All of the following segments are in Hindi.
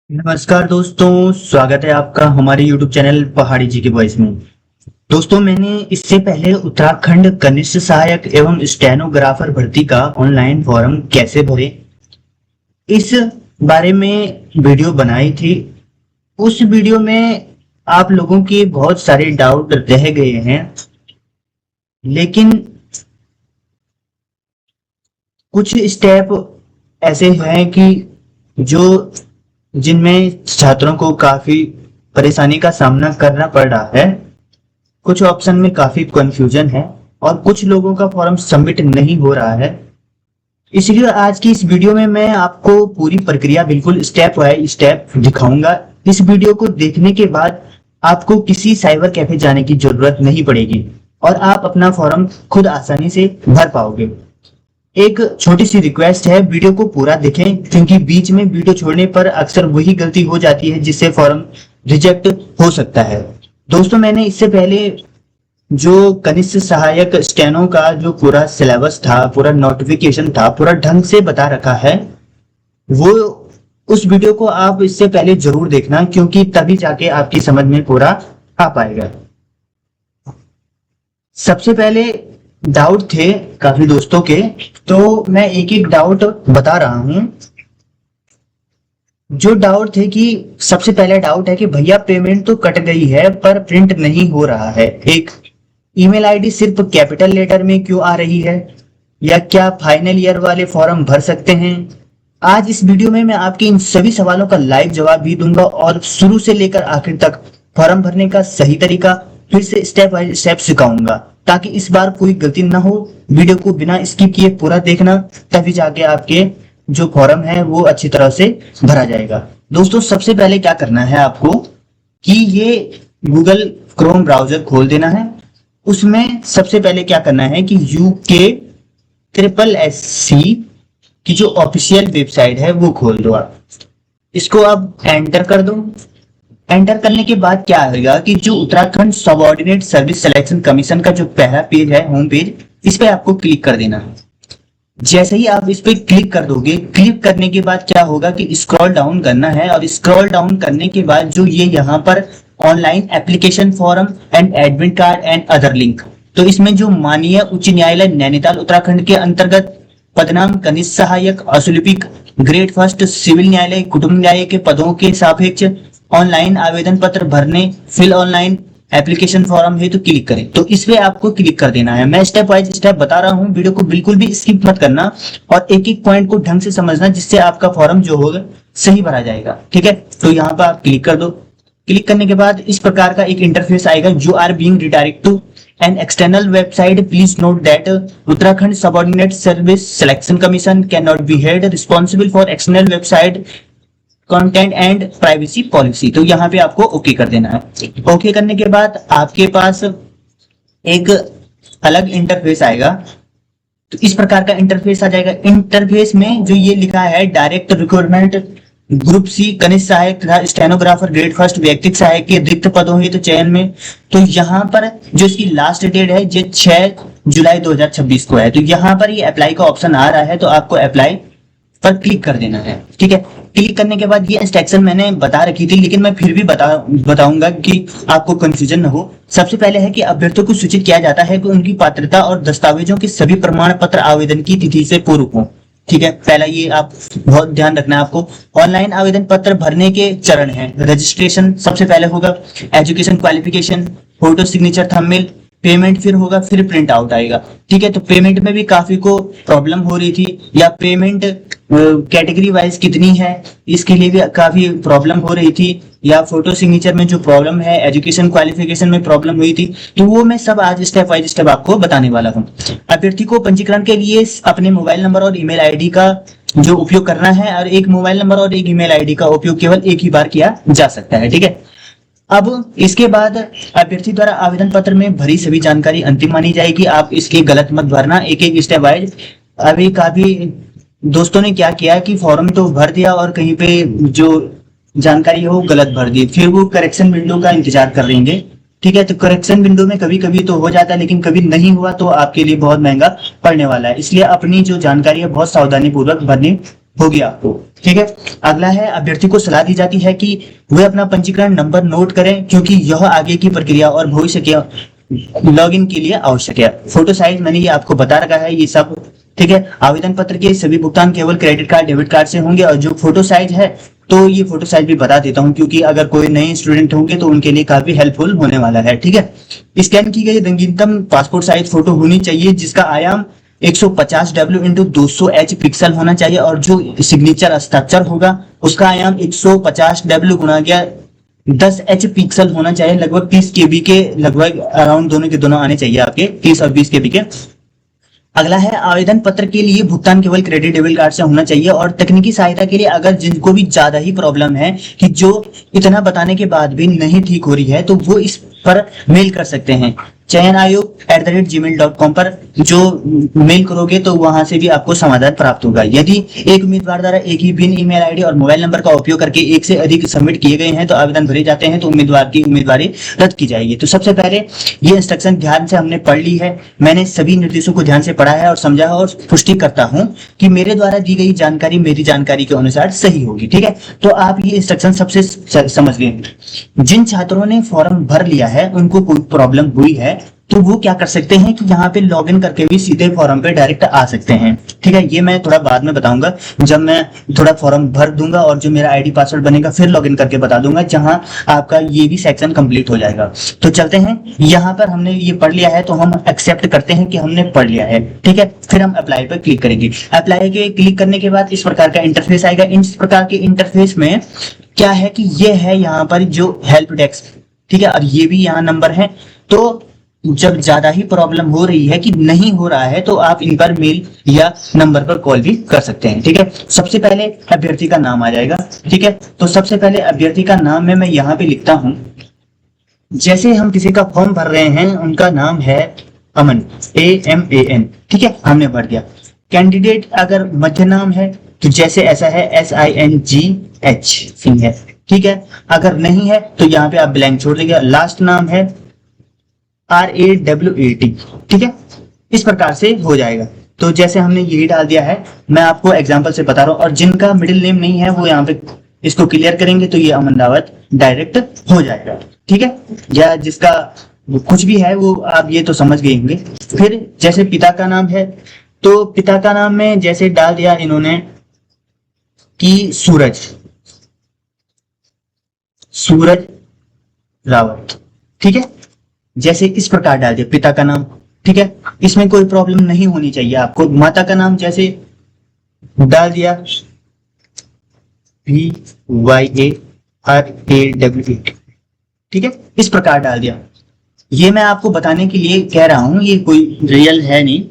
नमस्कार दोस्तों, स्वागत है आपका हमारे YouTube चैनल पहाड़ी जी के वॉइस में। दोस्तों, मैंने इससे पहले उत्तराखंड कनिष्ठ सहायक एवं स्टेनोग्राफर भर्ती का ऑनलाइन फॉर्म कैसे भरें इस बारे में वीडियो बनाई थी। उस वीडियो में आप लोगों के बहुत सारे डाउट रह गए हैं, लेकिन कुछ स्टेप ऐसे हैं कि जो जिनमें छात्रों को काफी परेशानी का सामना करना पड़ रहा है। कुछ ऑप्शन में काफी कंफ्यूजन है और कुछ लोगों का फॉर्म सबमिट नहीं हो रहा है। इसलिए आज की इस वीडियो में मैं आपको पूरी प्रक्रिया बिल्कुल स्टेप बाय स्टेप दिखाऊंगा। इस वीडियो को देखने के बाद आपको किसी साइबर कैफे जाने की जरूरत नहीं पड़ेगी और आप अपना फॉर्म खुद आसानी से भर पाओगे। एक छोटी सी रिक्वेस्ट है, वीडियो को पूरा देखें, क्योंकि बीच में वीडियो छोड़ने पर अक्सर वही गलती हो जाती है जिससे फॉर्म रिजेक्ट हो सकता है। दोस्तों, मैंने इससे पहले जो कनिष्ठ सहायक स्टेनो का जो पूरा सिलेबस था, पूरा नोटिफिकेशन था, पूरा ढंग से बता रखा है। वो उस वीडियो को आप इससे पहले जरूर देखना, क्योंकि तभी जाके आपकी समझ में पूरा आ पाएगा। सबसे पहले डाउट थे काफी दोस्तों के, तो मैं एक एक डाउट बता रहा हूं। जो डाउट थे कि सबसे पहले डाउट है कि भैया पेमेंट तो कट गई है पर प्रिंट नहीं हो रहा है। एक ईमेल आईडी सिर्फ कैपिटल लेटर में क्यों आ रही है, या क्या फाइनल ईयर वाले फॉर्म भर सकते हैं। आज इस वीडियो में मैं आपके इन सभी सवालों का लाइव जवाब भी दूंगा और शुरू से लेकर आखिर तक फॉर्म भरने का सही तरीका फिर से स्टेप बाय स्टेप सिखाऊंगा, ताकि इस बार कोई गलती ना हो। वीडियो को बिना स्किप किए पूरा देखना, तभी जाके आपके जो फॉर्म है वो अच्छी तरह से भरा जाएगा। दोस्तों, सबसे पहले क्या करना है आपको कि ये गूगल क्रोम ब्राउजर खोल देना है। उसमें सबसे पहले क्या करना है कि UK SSC की जो ऑफिशियल वेबसाइट है वो खोल दो। आप इसको अब एंटर कर दो। एंटर करने के बाद क्या आएगा कि जो Uttarakhand subordinate service selection commission का जो पहला पेज है, होम पेज, इस पे आपको क्लिक कर देना है। जैसे ही आप इस पे क्लिक कर दोगे, क्लिक करने के बाद क्या होगा कि स्क्रॉल डाउन करना है, और स्क्रॉल डाउन करने के बाद जो ये यहाँ पर online application form and admit card and other link, तो इसमें जो माननीय उच्च न्यायालय नैनीताल उत्तराखंड के अंतर्गत पदनाम कनिष्ठ सहायक अशुल्पिक ग्रेड फर्स्ट सिविल न्यायालय कुटुंब न्याय के पदों के सापेक्ष ऑनलाइन आवेदन पत्र भरने फिल ऑनलाइन एप्लीकेशन फॉर्म है तो क्लिक करें। तो इस पे आपको क्लिक कर देना है। मैं स्टेप वाइज स्टेप बता रहा हूँ, वीडियो को बिल्कुल भी स्किप मत करना और एक एक पॉइंट को ढंग से समझना, जिससे आपका फॉर्म जो होगा सही भरा जाएगा। ठीक है, तो यहाँ पर आप क्लिक कर दो। क्लिक करने के बाद इस प्रकार का एक इंटरफेस आएगा। You are being redirected to an external website. Please note that Uttarakhand Subordinate Service Selection Commission cannot be held responsible for external website content and privacy policy. तो यहाँ पे आपको ओके कर देना है। ओके करने के बाद आपके पास एक अलग इंटरफेस आएगा। तो इस प्रकार का इंटरफेस आ जाएगा। इंटरफेस में जो ये लिखा है डायरेक्ट रिक्रूटमेंट ग्रुप सी कनिष्ठ सहायक तथा स्टेनोग्राफर ग्रेड फर्स्ट व्यक्तिगत सहायक के रिक्त पदों हेतु चयन में, तो यहाँ पर जो इसकी लास्ट डेट है ये 6 जुलाई 2026 को है। तो यहाँ पर ये अप्लाई का ऑप्शन आ रहा है, तो आपको अप्लाई पर क्लिक कर देना है। ठीक है, क्लिक करने के बाद ये इंस्ट्रक्शन मैंने बता रखी थी, लेकिन मैं फिर भी बताऊंगा कि आपको कंफ्यूजन न हो। सबसे पहले है कि अभ्यर्थियों को सूचित किया जाता है कि उनकी पात्रता और दस्तावेजों के सभी प्रमाण पत्र आवेदन की तिथि से पूर्व हो। ठीक है, पहला ये आप बहुत ध्यान रखना है आपको। ऑनलाइन आवेदन पत्र भरने के चरण है। रजिस्ट्रेशन सबसे पहले होगा, education qualification, photo signature thumbnail, payment फिर होगा, फिर प्रिंट आउट आएगा। ठीक है, तो पेमेंट में भी काफी को प्रॉब्लम हो रही थी, या पेमेंट कैटेगरी वाइज कितनी है इसके लिए भी काफी प्रॉब्लम हो रही थी, या फोटो सिग्नेचर में जो प्रॉब्लम है, एजुकेशन क्वालिफिकेशन में प्रॉब्लम हुई थी। तो वो मैं सब आज स्टेप बाय स्टेप आपको बताने वाला हूँ। अभ्यर्थी को पंजीकरण के लिए अपने मोबाइल नंबर और ईमेल आईडी का जो उपयोग करना है, और एक मोबाइल नंबर और एक ईमेल आईडी का उपयोग केवल एक ही बार किया जा सकता है। ठीक है, अब इसके बाद अभ्यर्थी द्वारा आवेदन पत्र में भरी सभी जानकारी अंतिम मानी जाएगी। आप इसके गलत मत भरना, एक एक स्टेप वाइज। अभी काफी दोस्तों ने क्या किया कि फॉर्म तो भर दिया और कहीं पे जो जानकारी है वो गलत भर दी, फिर वो करेक्शन विंडो का इंतजार कर रहेंगे। ठीक है, तो करेक्शन विंडो में कभी कभी तो हो जाता है, लेकिन कभी नहीं हुआ तो आपके लिए बहुत महंगा पड़ने वाला है। इसलिए अपनी जो जानकारी है बहुत सावधानी पूर्वक भरनी होगी आपको। ठीक है। अगला है, अभ्यर्थी को सलाह दी जाती है कि वे अपना पंजीकरण नंबर नोट करें क्योंकि यह आगे की प्रक्रिया और भविष्य के लॉगिन के लिए आवश्यक है। फोटो साइज मैंने ये आपको बता रखा है ये सब, ठीक है। आवेदन पत्र के सभी भुगतान केवल क्रेडिट कार्ड डेबिट कार्ड से होंगे। और जो फोटो साइज है तो ये फोटो साइज भी बता देता हूँ क्योंकि अगर कोई नए स्टूडेंट होंगे तो उनके लिए काफी हेल्पफुल होने वाला है, ठीक है। स्कैन की गई नवीनतम पासपोर्ट साइज फोटो होनी चाहिए जिसका आयाम 150W इंटू 200H पिक्सल होना चाहिए और जो सिग्नेचर हस्ताक्षर होगा उसका आयाम 150W गुणा गया 10H पिक्सल होना चाहिए। लगभग 30 KB के लगभग अराउंड दोनों के दोनों आने चाहिए आपके, 30 और 20 KB के। अगला है, आवेदन पत्र के लिए भुगतान केवल क्रेडिट डेबिट कार्ड से होना चाहिए। और तकनीकी सहायता के लिए अगर जिनको भी ज्यादा ही प्रॉब्लम है कि जो इतना बताने के बाद भी नहीं ठीक हो रही है तो वो इस पर मेल कर सकते हैं चयन आयोग @gmail.com पर। जो मेल करोगे तो वहां से भी आपको समाधान प्राप्त होगा। यदि एक उम्मीदवार द्वारा एक ही भिन्न ईमेल आईडी और मोबाइल नंबर का उपयोग करके एक से अधिक सबमिट किए गए हैं तो आवेदन भरे जाते हैं तो उम्मीदवार की उम्मीदवारी रद्द की जाएगी। तो सबसे पहले ये इंस्ट्रक्शन ध्यान से हमने पढ़ ली है, मैंने सभी निर्देशों को ध्यान से पढ़ा है और समझा है और पुष्टि करता हूँ कि मेरे द्वारा दी गई जानकारी मेरी जानकारी के अनुसार सही होगी, ठीक है। तो आप ये इंस्ट्रक्शन सबसे समझ गए। जिन छात्रों ने फॉर्म भर लिया है उनको कोई प्रॉब्लम हुई है तो वो क्या कर सकते हैं कि यहाँ पे लॉगिन करके भी सीधे फॉर्म पे डायरेक्ट आ सकते हैं, ठीक है। ये मैं थोड़ा बाद में बताऊंगा जब मैं थोड़ा फॉर्म भर दूंगा और जो मेरा आईडी पासवर्ड बनेगा फिर लॉगिन करके बता दूंगा जहां आपका ये भी सेक्शन कंप्लीट हो जाएगा। तो चलते हैं, यहाँ पर हमने ये पढ़ लिया है तो हम एक्सेप्ट करते हैं कि हमने पढ़ लिया है, ठीक है। फिर हम अप्लाई पर क्लिक करेंगे। अप्लाई के क्लिक करने के बाद इस प्रकार का इंटरफेस आएगा। इस प्रकार के इंटरफेस में क्या है कि ये है यहाँ पर जो हेल्प डेस्क, ठीक है। और ये भी यहाँ नंबर है। तो जब ज्यादा ही प्रॉब्लम हो रही है कि नहीं हो रहा है तो आप इन पर मेल या नंबर पर कॉल भी कर सकते हैं, ठीक है। सबसे पहले अभ्यर्थी का नाम आ जाएगा, ठीक है। तो सबसे पहले अभ्यर्थी का नाम में मैं यहाँ पे लिखता हूं, जैसे हम किसी का फॉर्म भर रहे हैं उनका नाम है अमन, AMAN, ठीक है, हमने भर दिया। कैंडिडेट अगर मध्य नाम है तो जैसे ऐसा है SINGH सिंह है, ठीक है। अगर नहीं है तो यहाँ पे आप ब्लैंक छोड़ देंगे। लास्ट नाम है RAWAT, ठीक है। इस प्रकार से हो जाएगा। तो जैसे हमने यही डाल दिया है, मैं आपको एग्जांपल से बता रहा हूँ। और जिनका मिडिल नेम नहीं है वो यहाँ पे इसको क्लियर करेंगे तो ये अमन रावत डायरेक्ट हो जाएगा, ठीक है। या जिसका कुछ भी है वो आप ये तो समझ गए होंगे। फिर जैसे पिता का नाम है तो पिता का नाम में जैसे डाल दिया इन्होंने कि सूरज रावत, ठीक है। जैसे इस प्रकार डाल दिया पिता का नाम, ठीक है। इसमें कोई प्रॉब्लम नहीं होनी चाहिए आपको। माता का नाम जैसे डाल दिया VYARAWAT, ठीक है, इस प्रकार डाल दिया। ये मैं आपको बताने के लिए कह रहा हूं, ये कोई रियल है नहीं,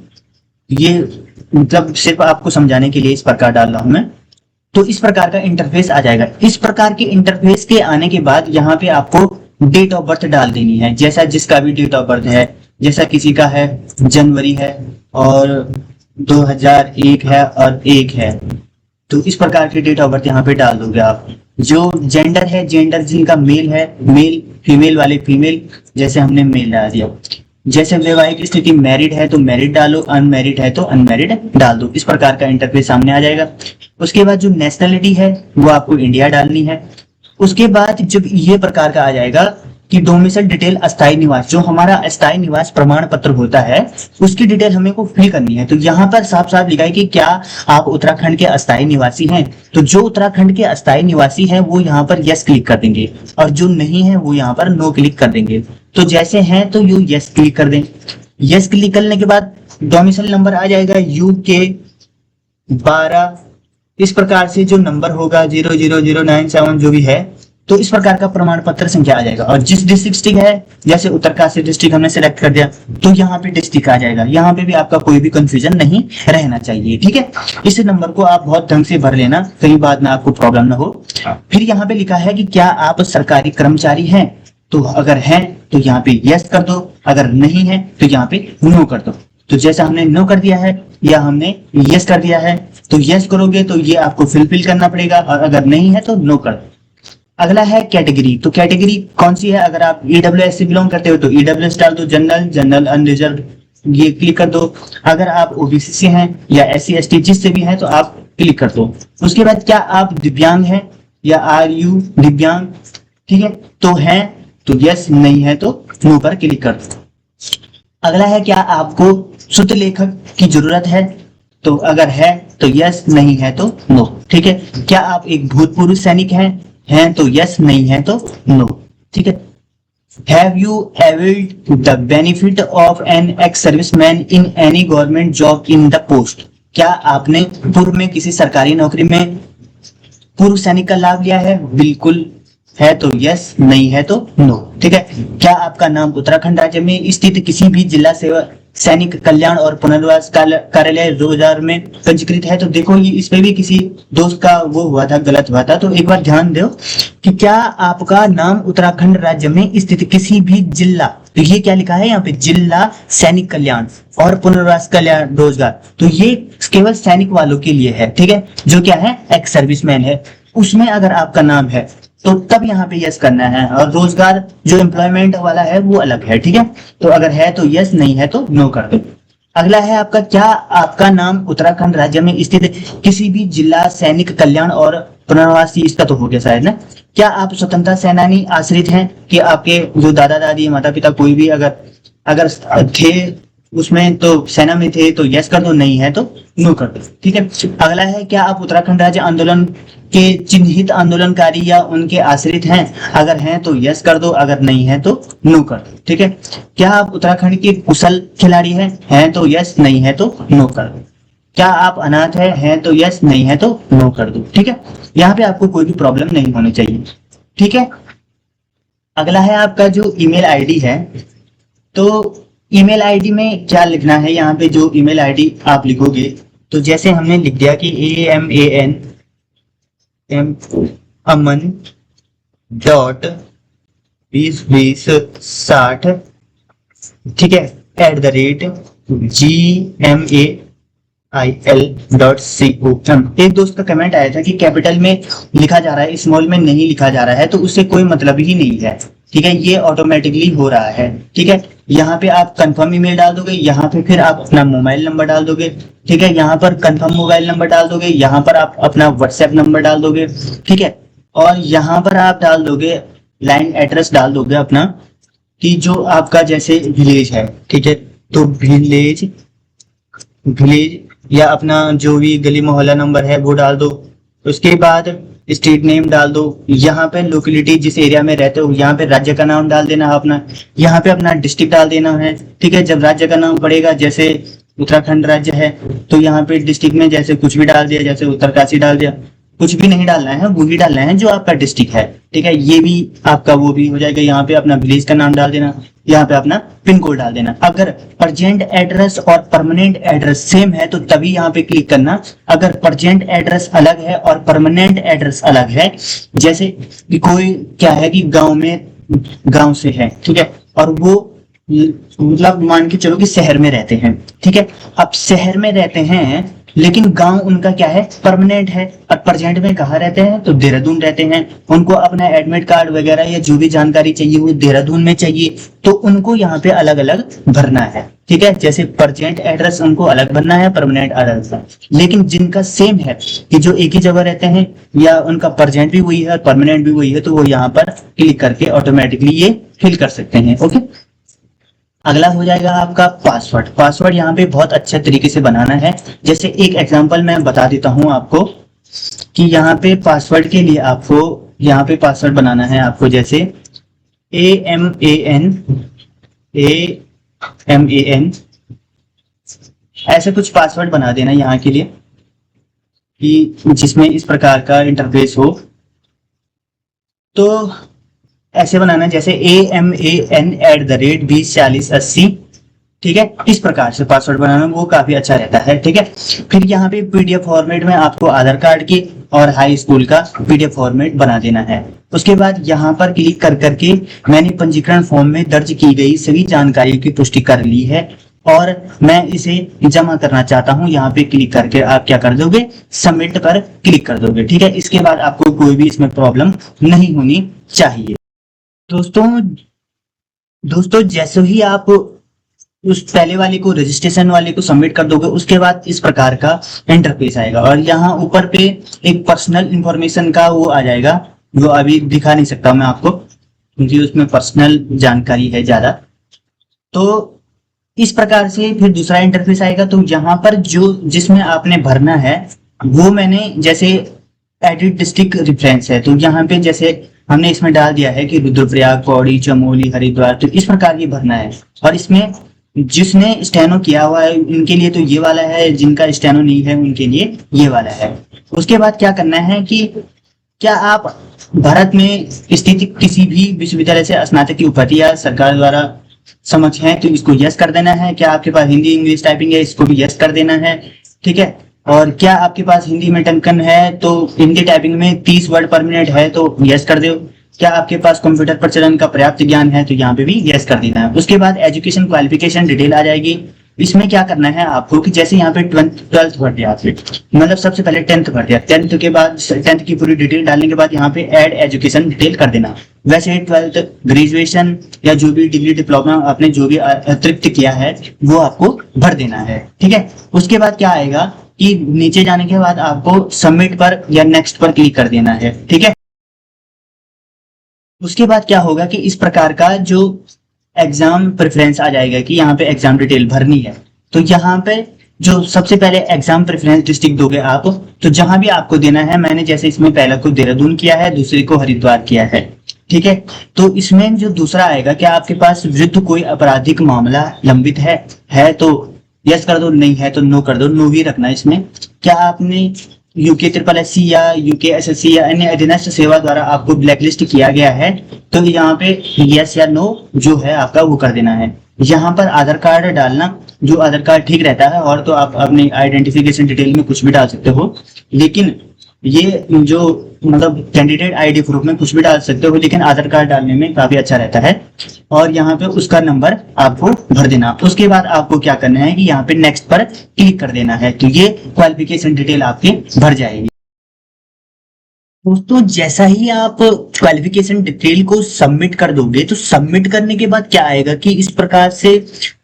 ये मतलब सिर्फ आपको समझाने के लिए इस प्रकार डाल रहा हूं मैं। तो इस प्रकार का इंटरफेस आ जाएगा। इस प्रकार के इंटरफेस के आने के बाद यहाँ पे आपको डेट ऑफ बर्थ डाल देनी है, जैसा जिसका भी डेट ऑफ बर्थ है। जैसा किसी का है जनवरी है और 2001 है और 1 है, तो इस प्रकार की डेट ऑफ बर्थ यहाँ पे डाल दोगे आप। जो जेंडर है, जेंडर जिनका मेल है मेल, फीमेल वाले फीमेल, जैसे हमने मेल डाल दिया। जैसे वैवाहिक स्थिति मैरिड है तो मैरिड डालो, अनमैरिड है तो अनमैरिड डाल दो। इस प्रकार का इंटरफेस सामने आ जाएगा। उसके बाद जो नेशनलिटी है वो आपको इंडिया डालनी है। उसके बाद जब ये प्रकार का आ जाएगा कि डोमिसाइल डिटेल अस्थायी निवास, जो हमारा अस्थायी निवास प्रमाण पत्र होता है उसकी डिटेल हमें को फिल करनी है। तो यहाँ पर साफ साफ लिखा है कि क्या आप उत्तराखंड के अस्थायी निवासी हैं। तो जो उत्तराखंड के अस्थायी निवासी हैं वो यहाँ पर यस क्लिक कर देंगे और जो नहीं है वो यहाँ पर नो क्लिक कर देंगे। तो जैसे हैं तो यू यस क्लिक कर दें। यस क्लिक करने के बाद डोमिसाइल नंबर आ जाएगा UK12। इस प्रकार से जो नंबर होगा 00097 जो भी है, तो इस प्रकार का प्रमाण पत्र संख्या आ जाएगा। और जिस डिस्ट्रिक्ट है, जैसे उत्तरकाशी डिस्ट्रिक्ट हमने सेलेक्ट कर दिया तो यहाँ पे डिस्ट्रिक्ट आ जाएगा। यहाँ पे भी आपका कोई भी कंफ्यूजन नहीं रहना चाहिए, ठीक है। इस नंबर को आप बहुत ढंग से भर लेना, कहीं बाद में आपको प्रॉब्लम ना हो। फिर यहाँ पे लिखा है कि क्या आप सरकारी कर्मचारी हैं, तो अगर हैं तो यहाँ पे यस कर दो, अगर नहीं है तो यहाँ पे नो कर दो। तो जैसा हमने नो कर दिया है या हमने यस कर दिया है, तो यस करोगे तो ये आपको फिल करना पड़ेगा और अगर नहीं है तो नो कर दो। अगला है कैटेगरी। तो कैटेगरी कौन सी है, अगर आप EWS से बिलोंग करते हो तो EWS डाल दो, जनरल अनरिजर्व ये क्लिक कर दो। अगर आप OBC से हैं या SC ST जिससे भी हैं तो आप क्लिक कर दो। उसके बाद क्या आप दिव्यांग हैं या आर यू दिव्यांग, ठीक है, तो है तो यस, नहीं है तो नो पर क्लिक कर दो। अगला है क्या आपको शुद्ध लेखक की जरूरत है, तो अगर है तो यस, नहीं है तो नो, ठीक है। क्या आप एक भूतपूर्व सैनिक हैं तो यस, नहीं है तो नो, ठीक है। Have you availed the benefit of an ex serviceman in any government job in the post, क्या आपने पूर्व में किसी सरकारी नौकरी में पूर्व सैनिक का लाभ लिया है, बिल्कुल, है तो यस, नहीं है तो नो, ठीक है। क्या आपका नाम उत्तराखंड राज्य में स्थित किसी भी जिला सेवा सैनिक कल्याण और पुनर्वास कार्यालय 2000 में पंजीकृत है, तो देखो ये इस पे भी किसी दोस्त का वो हुआ था, गलत हुआ था, तो एक बार ध्यान दो कि क्या आपका नाम उत्तराखंड राज्य में स्थित किसी भी जिला, तो ये क्या लिखा है यहाँ पे, जिला सैनिक कल्याण और पुनर्वास कल्याण रोजगार, तो ये केवल सैनिक वालों के लिए है, ठीक है, जो क्या है एक्स सर्विसमैन है, उसमें अगर आपका नाम है तो तब यहाँ पे यस करना है, और रोजगार जो एम्प्लॉयमेंट वाला है वो अलग है, ठीक है। तो अगर है तो यस, नहीं है तो नो कर दो। अगला है आपका क्या आपका नाम उत्तराखंड राज्य में स्थित किसी भी जिला सैनिक कल्याण और पुनर्वासी, इसका तो हो गया शायद ना। क्या आप स्वतंत्रता सेनानी आश्रित हैं, कि आपके जो दादा दादी माता पिता कोई भी अगर थे उसमें तो सेना में थे तो यस कर दो, नहीं है तो नो कर दो, ठीक है। अगला है क्या आप उत्तराखंड राज्य आंदोलन के चिन्हित आंदोलनकारी या उनके आश्रित हैं, अगर हैं तो यस कर दो, अगर नहीं है तो नो कर दो, ठीक है। क्या आप उत्तराखंड के कुशल खिलाड़ी हैं तो यस, नहीं है तो नो कर दो। क्या आप अनाथ हैं तो यस, नहीं है तो नो कर दो, ठीक है। यहाँ पे आपको कोई भी प्रॉब्लम नहीं होनी चाहिए, ठीक है। अगला है आपका जो ईमेल आईडी है, तो ईमेल आईडी में क्या लिखना है, यहाँ पे जो ईमेल आईडी आप लिखोगे, तो जैसे हमने लिख दिया कि aman डॉट 202060, ठीक है, @gmail.com। एक दोस्त का कमेंट आया था कि कैपिटल में लिखा जा रहा है, स्मॉल में नहीं लिखा जा रहा है, तो उससे कोई मतलब ही नहीं है, ठीक है, ये ऑटोमेटिकली हो रहा है, ठीक है। यहाँ पे आप कंफर्म ईमेल डाल दोगे, यहाँ पे फिर आप अपना मोबाइल नंबर डाल दोगे, ठीक है, यहाँ पर कंफर्म मोबाइल नंबर डाल दोगे, यहाँ पर आप अपना व्हाट्सएप नंबर डाल दोगे, ठीक है, और यहाँ पर आप डाल दोगे लाइन एड्रेस डाल दोगे अपना, कि जो आपका जैसे विलेज है, ठीक है, तो विलेज या अपना जो भी गली मोहल्ला नंबर है वो डाल दो। उसके बाद स्ट्रीट नेम डाल दो, यहाँ पे लोकेलिटी जिस एरिया में रहते हो, यहाँ पे राज्य का नाम डाल देना है अपना, यहाँ पे अपना डिस्ट्रिक्ट डाल देना है, ठीक है। जब राज्य का नाम पड़ेगा, जैसे उत्तराखंड राज्य है तो यहाँ पे डिस्ट्रिक्ट में जैसे कुछ भी डाल दिया, जैसे उत्तरकाशी डाल दिया, कुछ भी नहीं डालना है, वो ही डालना है जो आपका डिस्ट्रिक्ट है, ठीक है। ये भी आपका वो भी हो जाएगा। यहाँ पे अपना विलेज का नाम डाल देना, यहाँ पे अपना पिन कोड डाल देना। अगर प्रेजेंट एड्रेस और परमानेंट एड्रेस सेम है तो तभी यहाँ पे क्लिक करना। अगर प्रेजेंट एड्रेस अलग है और परमानेंट एड्रेस अलग है, जैसे कोई क्या है कि गांव से है, ठीक है, और वो मतलब मान के चलो कि शहर में रहते हैं, ठीक है। अब शहर में रहते हैं लेकिन गांव उनका क्या है, परमानेंट है, और प्रेजेंट में कहाँ रहते हैं, तो देहरादून रहते हैं। उनको अपना एडमिट कार्ड वगैरह या जो भी जानकारी चाहिए वो देहरादून में चाहिए, तो उनको यहाँ पे अलग अलग भरना है, ठीक है। जैसे प्रेजेंट एड्रेस उनको अलग भरना है, परमानेंट एड्रेस, लेकिन जिनका सेम है कि जो एक ही जगह रहते हैं या उनका प्रेजेंट भी वही है और परमानेंट भी वही है, तो वो यहाँ पर क्लिक करके ऑटोमेटिकली ये फिल कर सकते हैं, ओके। अगला हो जाएगा आपका पासवर्ड। पासवर्ड यहाँ पे बहुत अच्छे तरीके से बनाना है। जैसे एक एग्जांपल मैं बता देता हूँ आपको कि यहाँ पे पासवर्ड के लिए आपको यहाँ पे पासवर्ड बनाना है आपको, जैसे AMAN ऐसे कुछ पासवर्ड बना देना यहाँ के लिए कि जिसमें इस प्रकार का इंटरफेस हो। तो ऐसे बनाना जैसे AMAN@204080, ठीक है। इस प्रकार से पासवर्ड बनाना वो काफी अच्छा रहता है, ठीक है। फिर यहाँ पे PDF फॉर्मेट में आपको आधार कार्ड की और हाई स्कूल का PDF फॉर्मेट बना देना है। उसके बाद यहाँ पर क्लिक कर करके मैंने पंजीकरण फॉर्म में दर्ज की गई सभी जानकारी की पुष्टि कर ली है और मैं इसे जमा करना चाहता हूँ। यहाँ पे क्लिक करके आप क्या कर दोगे, सबमिट पर क्लिक कर दोगे, ठीक है। इसके बाद आपको कोई भी इसमें प्रॉब्लम नहीं होनी चाहिए। दोस्तों जैसे ही आप उस पहले वाले को, रजिस्ट्रेशन वाले को सबमिट कर दोगे, उसके बाद इस प्रकार का इंटरफेस आएगा और यहाँ ऊपर पे एक पर्सनल इंफॉर्मेशन का वो आ जाएगा, जो अभी दिखा नहीं सकता मैं आपको क्योंकि उसमें पर्सनल जानकारी है ज्यादा। तो इस प्रकार से फिर दूसरा इंटरफेस आएगा। तो यहाँ पर जो जिसमें आपने भरना है वो मैंने जैसे एडिट डिस्ट्रिक्ट रेफरेंस है, तो यहाँ पे जैसे हमने इसमें डाल दिया है कि रुद्रप्रयाग, पौड़ी, चमोली, हरिद्वार, तो इस प्रकार ये भरना है। और इसमें जिसने स्टेनो किया हुआ है उनके लिए तो ये वाला है, जिनका स्टेनो नहीं है उनके लिए ये वाला है। उसके बाद क्या करना है कि क्या आप भारत में स्थित किसी भी विश्वविद्यालय से स्नातक की उपाधि या सरकार द्वारा समक्ष है तो इसको यस कर देना है। क्या आपके पास हिंदी इंग्लिश टाइपिंग है, इसको भी यस कर देना है, ठीक है। और क्या आपके पास हिंदी में टंकन है तो हिंदी टाइपिंग में 30 वर्ड पर मिनट है तो यस कर दो। क्या आपके पास कंप्यूटर प्रचलन का पर्याप्त ज्ञान है तो यहाँ पे भी यस कर देना है। उसके बाद एजुकेशन क्वालिफिकेशन डिटेल आ जाएगी। इसमें क्या करना है आपको कि जैसे यहाँ पे 12th भर दिया आपने, मतलब सबसे पहले 10th भर दिया, 10th के बाद 10th की पूरी डिटेल डालने के बाद यहाँ पे ऐड एजुकेशन डिटेल कर देना। वैसे 12th, ग्रेजुएशन या जो भी डिग्री डिप्लोमा आपने जो भी अतिरिक्त किया है वो आपको भर देना है, ठीक है। उसके बाद क्या आएगा कि नीचे जाने के बाद आपको सबमिट पर या नेक्स्ट पर क्लिक कर देना है, ठीक है। उसके बाद क्या होगा कि इस प्रकार का जो एग्जाम प्रेफरेंस आ जाएगा कि यहाँ पे एग्जाम डिटेल भरनी है। तो यहाँ पे जो सबसे पहले एग्जाम प्रेफरेंस डिस्ट्रिक्ट दोगे आप, तो जहां भी आपको देना है, मैंने जैसे इसमें पहला को देहरादून किया है, दूसरे को हरिद्वार किया है, ठीक है। तो इसमें जो दूसरा आएगा, क्या आपके पास विरुद्ध कोई आपराधिक मामला लंबित है तो यस कर दो, नहीं है तो नो कर दो, नो ही रखना इसमें। क्या आपने यूके SSSC या यूके SSC या अन्य अधीनस्थ सेवा द्वारा आपको ब्लैकलिस्ट किया गया है तो यहाँ पे यस या नो जो है आपका वो कर देना है। यहाँ पर आधार कार्ड डालना, जो आधार कार्ड ठीक रहता है, और तो आप अपनी आइडेंटिफिकेशन डिटेल में कुछ भी डाल सकते हो, लेकिन ये जो मतलब कैंडिडेट आईडी प्रूफ में कुछ भी डाल सकते हो, लेकिन आधार कार्ड डालने में काफी अच्छा रहता है। और यहाँ पे उसका नंबर आपको भर देना। उसके बाद आपको क्या करना है कि यहाँ पे नेक्स्ट पर क्लिक कर देना है, तो ये क्वालिफिकेशन डिटेल आपकी भर जाएगी। दोस्तों जैसा ही आप क्वालिफिकेशन डिटेल को सबमिट कर दोगे तो सबमिट करने के बाद क्या आएगा कि इस प्रकार से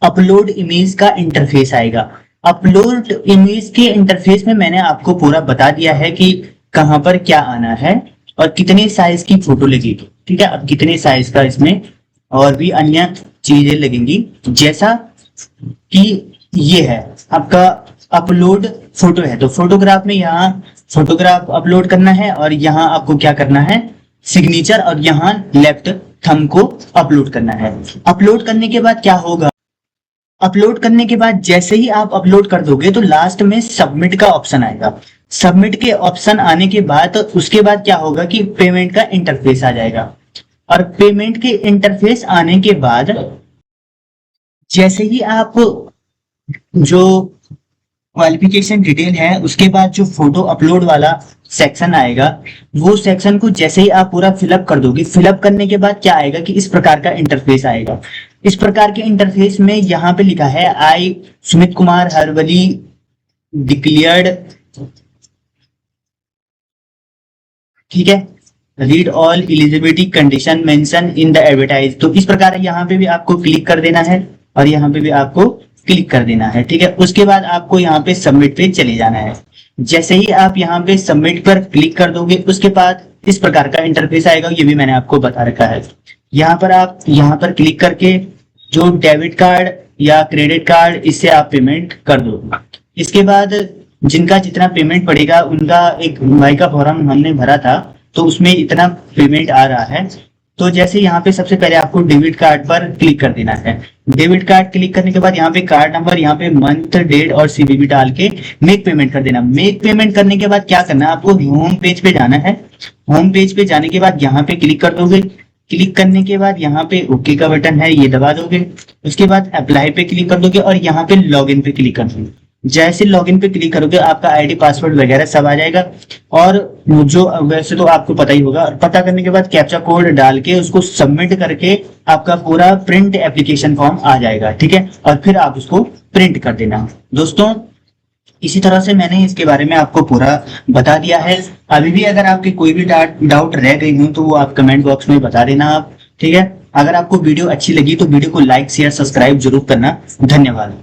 अपलोड इमेज का इंटरफेस आएगा। अपलोड इमेज के इंटरफेस में मैंने आपको पूरा बता दिया है कि कहां पर क्या आना है और कितने साइज की फोटो लगेगी, ठीक है। अब कितने साइज का इसमें और भी अन्य चीजें लगेंगी, जैसा कि ये है आपका अपलोड फोटो है, तो फोटोग्राफ में यहाँ फोटोग्राफ अपलोड करना है और यहाँ आपको क्या करना है सिग्नेचर, और यहाँ लेफ्ट थंब को अपलोड करना है। अपलोड करने के बाद क्या होगा, अपलोड करने के बाद जैसे ही आप अपलोड कर दोगे तो लास्ट में सबमिट का ऑप्शन आएगा। सबमिट के ऑप्शन आने के बाद उसके बाद क्या होगा कि पेमेंट का इंटरफेस आ जाएगा। और पेमेंट के इंटरफेस आने के बाद जैसे ही आप जो क्वालिफिकेशन डिटेल है उसके बाद जो फोटो अपलोड वाला सेक्शन आएगा, वो सेक्शन को जैसे ही आप पूरा फिलअप कर दोगे, फिलअप करने के बाद क्या आएगा कि इस प्रकार का इंटरफेस आएगा। इस प्रकार के इंटरफेस में यहाँ पे लिखा है आई सुमित कुमार हरवली डिक्लेयर्ड, ठीक है, read all eligibility condition mention in the advertise. तो इस प्रकार यहाँ पे भी आपको क्लिक कर देना है और यहाँ पे भी आपको क्लिक कर देना है, ठीक है। उसके बाद आपको यहाँ पे सबमिट पे चले जाना है। जैसे ही आप यहाँ पे सबमिट पर क्लिक कर दोगे उसके बाद इस प्रकार का इंटरफेस आएगा, ये भी मैंने आपको बता रखा है। यहाँ पर आप यहाँ पर क्लिक करके जो डेबिट कार्ड या क्रेडिट कार्ड इससे आप पेमेंट कर दो। इसके बाद जिनका जितना पेमेंट पड़ेगा उनका एक माई का फॉर्म हमने भरा था तो उसमें इतना पेमेंट आ रहा है। तो जैसे यहाँ पे सबसे पहले आपको डेबिट कार्ड पर क्लिक कर देना है। डेबिट कार्ड क्लिक करने के बाद यहाँ पे कार्ड नंबर, यहाँ पे मंथ, डेट और CVV डाल के मेक पेमेंट कर देना। मेक पेमेंट करने के बाद क्या करना है, आपको होम पेज पे जाना है। होम पेज पे जाने के बाद यहाँ पे क्लिक कर दोगे। क्लिक करने के बाद यहाँ पे ओके का बटन है, ये दबा दोगे। उसके बाद अप्लाई पे क्लिक कर दोगे और यहाँ पे लॉगिन पे क्लिक कर दोगे। जैसे लॉगिन पे क्लिक करोगे आपका आईडी पासवर्ड वगैरह सब आ जाएगा। और जो वैसे तो आपको पता ही होगा, और पता करने के बाद कैप्चा कोड डाल के उसको सबमिट करके आपका पूरा प्रिंट एप्लीकेशन फॉर्म आ जाएगा, ठीक है। और फिर आप उसको प्रिंट कर देना। दोस्तों इसी तरह से मैंने इसके बारे में आपको पूरा बता दिया है। अभी भी अगर आपके कोई भी डाउट रह गई हो तो वो आप कमेंट बॉक्स में बता देना आप, ठीक है। अगर आपको वीडियो अच्छी लगी तो वीडियो को लाइक शेयर सब्सक्राइब जरूर करना। धन्यवाद।